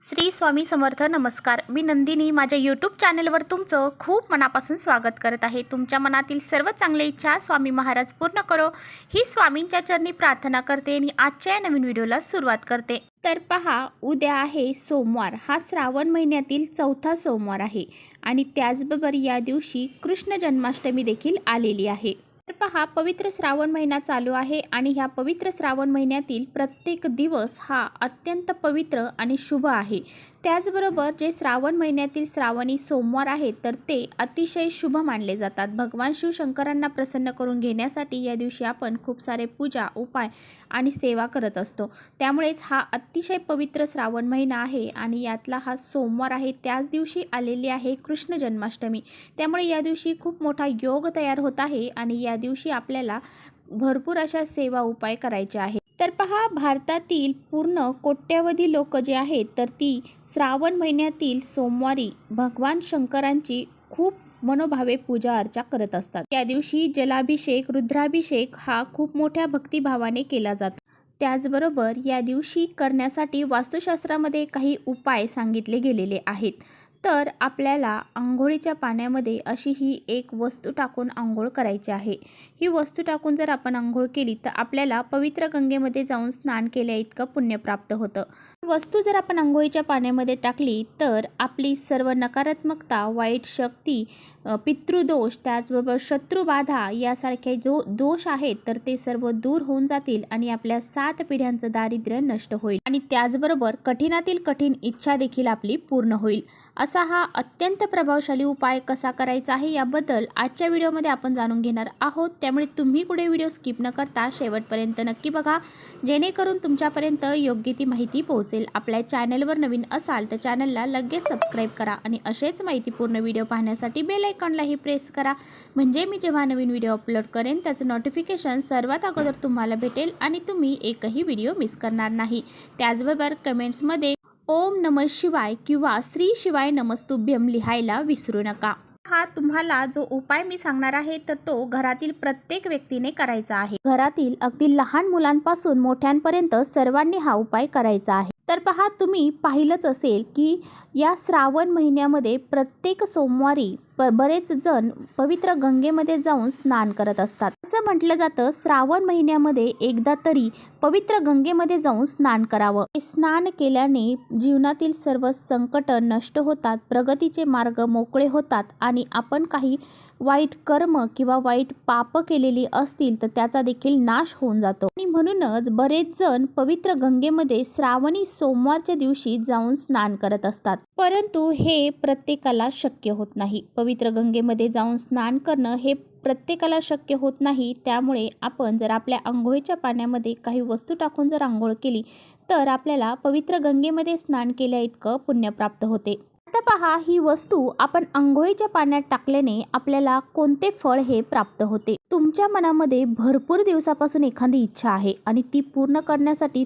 श्री स्वामी समर्थ. नमस्कार. मी नंदिनी. माझ्या यूट्यूब चॅनलवर तुमचं खूप मनापासून स्वागत करत आहे. तुमच्या मनातील सर्व चांगल्या इच्छा स्वामी महाराज पूर्ण करो ही स्वामींच्या चरणी प्रार्थना करते आणि आजच्या नवीन व्हिडिओला सुरुवात करते. तर पहा, उद्या आहे सोमवार. हा श्रावण महिन्यातील चौथा सोमवार आहे आणि त्याचबरोबर या दिवशी कृष्ण जन्माष्टमी देखील आलेली आहे. तर पहा, पवित्र श्रावण महिना चालू आहे आणि ह्या पवित्र श्रावण महिन्यातील प्रत्येक दिवस हा अत्यंत पवित्र आणि शुभ आहे. त्याचबरोबर जे श्रावण महिन्यातील श्रावणी सोमवार आहेत तर ते अतिशय शुभ मानले जातात. भगवान शिवशंकरांना प्रसन्न करून घेण्यासाठी या दिवशी आपण खूप सारे पूजा, उपाय आणि सेवा करत असतो. त्यामुळेच हा अतिशय पवित्र श्रावण महिना आहे आणि यातला हा सोमवार आहे. त्याच दिवशी आलेली आहे कृष्ण जन्माष्टमी. त्यामुळे या दिवशी खूप मोठा योग तयार होत आहे आणि या दिवशी आपल्याला भरपूर अशा सेवा उपाय करायचे आहेत. तर पहा, भारतातील पूर्ण कोट्यावधी लोक जे आहेत तर ती श्रावण महिन्यातील सोमवारी भगवान शंकरांची खूप मनोभावे पूजा अर्चा करत असतात. या दिवशी जलाभिषेक, रुद्राभिषेक हा खूप मोठ्या भक्तिभावाने केला जातो. त्याचबरोबर या दिवशी करण्यासाठी वास्तुशास्त्रामध्ये काही उपाय सांगितले गेलेले आहेत. तर आपल्याला आंघोळीच्या पाण्यामध्ये अशी ही एक वस्तू टाकून आंघोळ करायची आहे. ही वस्तू टाकून जर आपण आंघोळ केली तर आपल्याला पवित्र गंगेमध्ये जाऊन स्नान केल्या इतकं पुण्य प्राप्त होतं. वस्तू जर आपण आंघोळीच्या पाण्यामध्ये टाकली तर आपली सर्व नकारात्मकता, वाईट शक्ती, पितृदोष, त्याचबरोबर शत्रुबाधा यासारखे जो दोष आहेत तर ते सर्व दूर होऊन जातील आणि आपल्या 7 पिढ्यांचं दारिद्र्य नष्ट होईल आणि त्याचबरोबर कठीणातील कठीण इच्छा देखील आपली पूर्ण होईल. असा हा अत्यंत प्रभावशाली उपाय कसा करायचा आहे याबद्दल आजच्या व्हिडिओमध्ये आपण जाणून घेणार आहोत. त्यामुळे तुम्ही कुठे व्हिडिओ स्किप न करता शेवटपर्यंत नक्की बघा, जेणेकरून तुमच्यापर्यंत योग्य ती माहिती पोहोचेल. आपल्या चॅनलवर नवीन असाल तर चॅनलला लगेच सबस्क्राईब करा आणि असेच माहितीपूर्ण व्हिडिओ पाहण्यासाठी बेल आयकॉनलाही प्रेस करा, म्हणजे मी जेव्हा नवीन व्हिडिओ अपलोड करेन त्याचं नोटिफिकेशन सर्वात अगोदर तुम्हाला भेटेल आणि तुम्ही एकही व्हिडिओ मिस करणार नाही. त्याचबरोबर कमेंट्समध्ये ओम नमः शिवाय किंवा श्री शिवाय नमस्तुभ्यम लिहायला विसरू नका. हा तुम्हाला जो उपाय मी सांगणार आहे तर तो घरातील प्रत्येक व्यक्तीने करायचा आहे. घरातील अगदी लहान मुलांपासून मोठ्यांपर्यंत सर्वांनी हा उपाय करायचा आहे. तर पहा, तुम्ही पाहिलंच असेल की या श्रावण महिन्यामध्ये प्रत्येक सोमवारी बरेच जण पवित्र गंगेमध्ये जाऊन स्नान करत असतात. असं म्हटलं जातं, श्रावण महिन्यामध्ये एकदा तरी पवित्र गंगेमध्ये जाऊन स्नान करावं. स्नान केल्याने जीवनातील सर्व संकट नष्ट होतात, प्रगतीचे मार्ग मोकळे होतात आणि आपण काही वाईट कर्म किंवा वाईट पाप केलेली असतील तर त्याचा देखील नाश होऊन जातो. आणि म्हणूनच बरेच जण पवित्र गंगेमध्ये श्रावणी सोमवारच्या दिवशी जाऊन स्नान करत असतात. परंतु हे प्रत्येकाला शक्य होत नाही. पवित्र गंगेमध्ये जाऊन स्नान करणं हे प्रत्येकाला शक्य होत नाही. त्यामुळे आपण जर आपल्या आंघोळीच्या पाण्यामध्ये काही वस्तू टाकून जर आंघोळ केली तर आपल्याला पवित्र गंगेमध्ये स्नान केल्या इतकं पुण्य प्राप्त होते. आता पहा, ही वस्तू आपण आंघोळीच्या पाण्यात टाकल्याने आपल्याला कोणते फळ हे प्राप्त होते. तुमच्या मनामध्ये भरपूर दिवसापासून एखादी इच्छा आहे आणि ती पूर्ण करण्यासाठी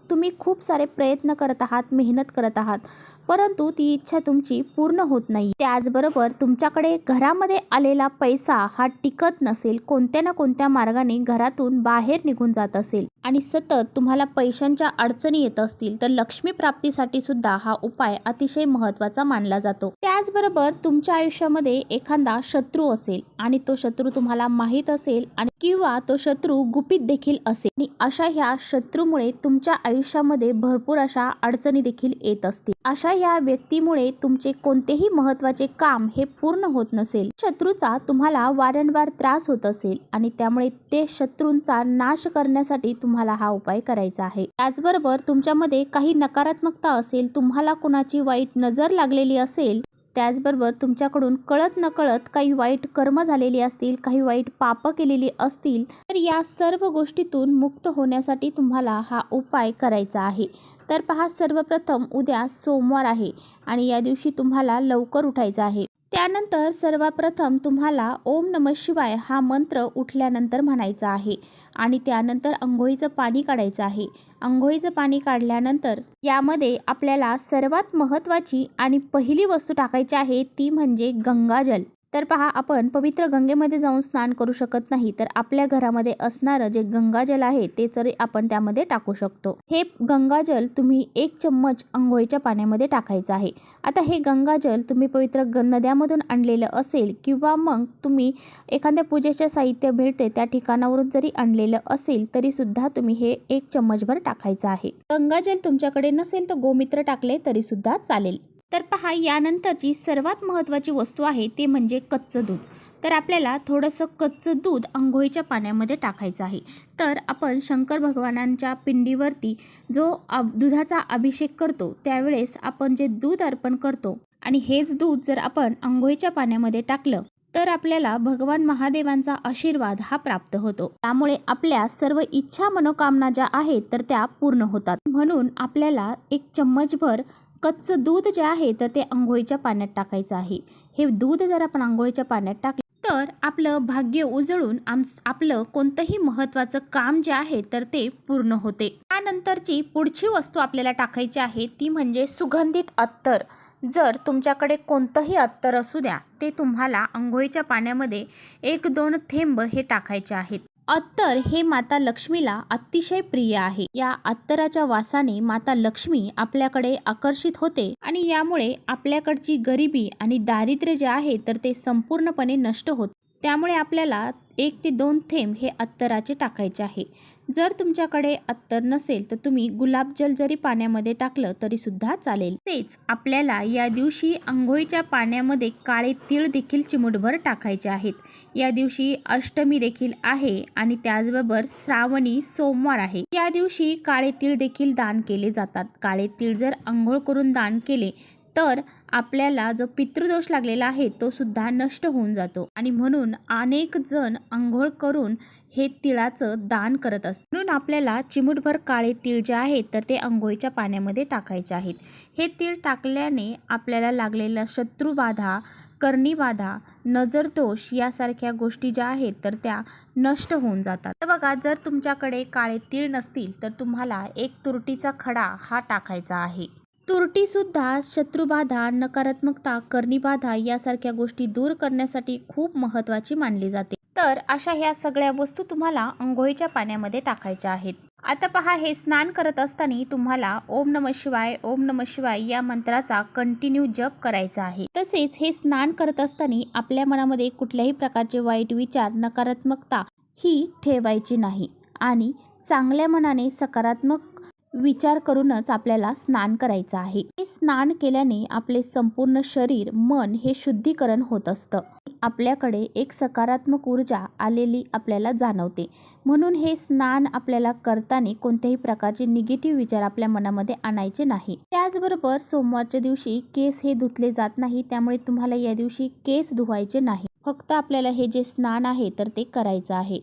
तुम्ही खूप सारे प्रयत्न करत आहात, मेहनत करत आहात, परंतु ती इच्छा तुमची पूर्ण होत नाही. त्याचबरोबर तुमच्याकडे घरामध्ये आलेला पैसा हा टिकत नसेल, कोणत्या ना कोणत्या मार्गाने घरातून बाहेर निघून जात असेल आणि सतत तुम्हाला पैशांच्या अडचणी येत असतील तर लक्ष्मी प्राप्तीसाठी सुद्धा हा उपाय अतिशय महत्त्वाचा मानला जातो. त्याचबरोबर तुमच्या आयुष्यामध्ये एखादा शत्रू असेल आणि तो शत्रू तुम्हाला माहीत असेल आणि किंवा तो शत्रू गुपित देखील असेल आणि अशा ह्या शत्रूमुळे तुमच्या आयुष्यामध्ये भरपूर अशा अडचणी देखील येत असतील. अशा या व्यक्तीमुळे तुमचे कोणतेही महत्त्वाचे काम हे पूर्ण होत नसेल. शत्रूचा तुम्हाला वारंवार त्रास होत असेल आणि त्यामुळे ते शत्रूंचा नाश करण्यासाठी तुम्हाला हा उपाय करायचा आहे. त्याचबरोबर तुमच्यामध्ये काही नकारात्मकता असेल, तुम्हाला कुणाची वाईट नजर लागलेली असेल, त्याचबरोबर तुमच्याकडून कळत नकळत काही वाईट कर्म झालेली असतील, काही वाईट पाप केलेली असतील, तर या सर्व गोष्टीतून मुक्त होण्यासाठी तुम्हाला हा उपाय करायचा आहे. तर पहा, सर्वप्रथम उद्या सोमवार आहे आणि या दिवशी तुम्हाला लवकर उठायचं आहे. त्यानंतर सर्वप्रथम तुम्हाला ओम नमः शिवाय हा मंत्र उठल्यानंतर म्हणायचा आहे आणि त्यानंतर अंघोळीचं पाणी काढायचं आहे. अंघोळीचं पाणी काढल्यानंतर यामध्ये आपल्याला सर्वात महत्त्वाची आणि पहिली वस्तू टाकायची आहे ती म्हणजे गंगाजल. तर पहा, आपण पवित्र गंगेमध्ये जाऊन स्नान करू शकत नाही, तर आपल्या घरामध्ये असणारं जे गंगाजल आहे ते तरी आपण त्यामध्ये टाकू शकतो. हे गंगाजल तुम्ही 1 चम्मच अंघोळीच्या पाण्यामध्ये टाकायचं आहे. आता हे गंगाजल तुम्ही पवित्र नद्यामधून आणलेलं असेल किंवा मग तुम्ही एखाद्या पूजेचे साहित्य मिळते त्या ठिकाणावरून जरी आणलेलं असेल तरी सुद्धा तुम्ही हे 1 चम्मचभर टाकायचं आहे. गंगाजल तुमच्याकडे नसेल तर गोमित्र टाकले तरी सुद्धा चालेल. तर पहा, यानंतरची सर्वात महत्त्वाची वस्तू आहे ते म्हणजे कच्चं दूध. तर आपल्याला थोडंसं कच्चं दूध अंघोळीच्या पाण्यामध्ये टाकायचं आहे. तर आपण शंकर भगवानांच्या पिंडीवरती जो दुधाचा अभिषेक करतो त्यावेळेस आपण जे दूध अर्पण करतो आणि हेच दूध जर आपण अंघोळीच्या पाण्यामध्ये टाकलं तर आपल्याला भगवान महादेवांचा आशीर्वाद हा प्राप्त होतो. त्यामुळे आपल्या सर्व इच्छा मनोकामना ज्या आहेत तर त्या पूर्ण होतात. म्हणून आपल्याला 1 चम्मचभर कच्चं दूध जे आहे तर ते अंघोळीच्या पाण्यात टाकायचं आहे. हे दूध जर आपण अंघोळीच्या पाण्यात टाकले तर आपलं भाग्य उजळून आपलं कोणतंही महत्त्वाचं काम जे आहे तर ते पूर्ण होते. त्यानंतरची पुढची वस्तू आपल्याला टाकायची आहे ती म्हणजे सुगंधित अत्तर. जर तुमच्याकडे कोणतंही अत्तर असू द्या ते तुम्हाला अंघोळीच्या पाण्यामध्ये 1-2 थेंब हे टाकायचे आहेत. अत्तर हे माता लक्ष्मीला अतिशय प्रिय आहे. या अत्तराच्या वासाने माता लक्ष्मी आपल्याकडे आकर्षित होते आणि यामुळे आपल्याकडची गरिबी आणि दारिद्र्य जे आहे तर ते संपूर्णपणे नष्ट होते. त्यामुळे आपल्याला 1 ते 2 थेंब हे अत्तराचे टाकायचे आहे. जर तुमच्याकडे अत्तर नसेल तर तुम्ही गुलाबजल जरी पाण्यामध्ये टाकलं तरी सुद्धा चालेल. तेच आपल्याला या दिवशी अंघोळीच्या पाण्यामध्ये काळे तीळ देखील चिमूटभर टाकायचे आहेत. या दिवशी अष्टमी देखील आहे आणि त्याचबरोबर श्रावणी सोमवार आहे. या दिवशी काळे तीळ देखील दान केले जातात. काळे तीळ जर अंघोळ करून दान केले तर आपल्याला जो पितृदोष लागलेला आहे तो सुद्धा नष्ट होऊन जातो आणि म्हणून अनेक जण अंघोळ करून हे तिळाचं दान करत असतात. म्हणून आपल्याला चिमूटभर काळे तीळ जे आहेत तर ते अंघोळीच्या पाण्यामध्ये टाकायचे आहेत. हे तीळ टाकल्याने आपल्याला लागलेला शत्रुबाधा, कर्णीबाधा, नजरदोष यासारख्या गोष्टी ज्या आहेत तर त्या नष्ट होऊन जातात. तर बघा, जर तुमच्याकडे काळे तीळ नसतील तर तुम्हाला 1 तुरटीचा खडा हा टाकायचा आहे. तुरटीसुद्धा शत्रुबाधा, नकारात्मकता, कर्णीबाधा यासारख्या गोष्टी दूर करण्यासाठी खूप महत्त्वाची मानली जाते. तर अशा ह्या सगळ्या वस्तू तुम्हाला अंघोळीच्या पाण्यामध्ये टाकायच्या आहेत. आता पहा, हे स्नान करत असताना तुम्हाला ओम नमः शिवाय, ओम नमः शिवाय या मंत्राचा कंटिन्यू जप करायचा आहे. तसेच हे स्नान करत असताना आपल्या मनामध्ये कुठल्याही प्रकारचे वाईट विचार, नकारात्मकता ही ठेवायची नाही आणि चांगल्या मनाने सकारात्मक विचार करूनच आपल्याला स्नान करायचं आहे. हे स्नान केल्याने आपले संपूर्ण शरीर, मन हे शुद्धीकरण होत असतं. आपल्याकडे एक सकारात्मक ऊर्जा आलेली आपल्याला जाणवते. म्हणून हे स्नान आपल्याला करताना कोणत्याही प्रकारचे निगेटिव्ह विचार आपल्या मनामध्ये आणायचे नाही. त्याचबरोबर सोमवारच्या दिवशी केस हे धुतले जात नाही, त्यामुळे तुम्हाला या दिवशी केस धुवायचे नाही. फक्त आपल्याला हे जे स्नान आहे तर ते करायचं आहे.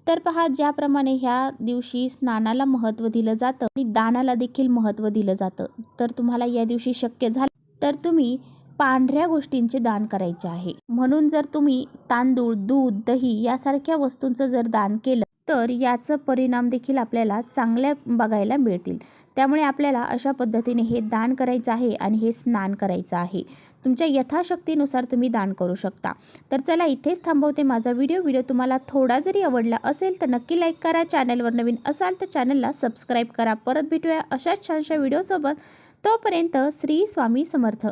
तर पहा, ज्याप्रमाणे ह्या दिवशी स्नानाला महत्त्व दिलं जातं आणि दानाला देखील महत्त्व दिलं जातं, तर तुम्हाला या दिवशी शक्य झालं तर तुम्ही पांढऱ्या गोष्टींचे दान करायचे आहे. म्हणून जर तुम्ही तांदूळ, दूध, दही यासारख्या वस्तूंचं जर दान केलं तर याचं परिणाम देखील आपल्याला चांगल्या बघायला मिळतील. त्यामुळे आपल्याला अशा पद्धतीने हे दान करायचं आहे आणि हे स्नान करायचं आहे. तुमच्या यथाशक्तीनुसार तुम्ही दान करू शकता. तर चला, इथेच थांबवते माझा व्हिडिओ तुम्हाला थोडा जरी आवडला असेल तर नक्की लाईक करा. चॅनलवर नवीन असाल तर चॅनलला सबस्क्राईब करा. परत भेटूया अशाच छानशा व्हिडिओसोबत. तोपर्यंत श्री स्वामी समर्थ.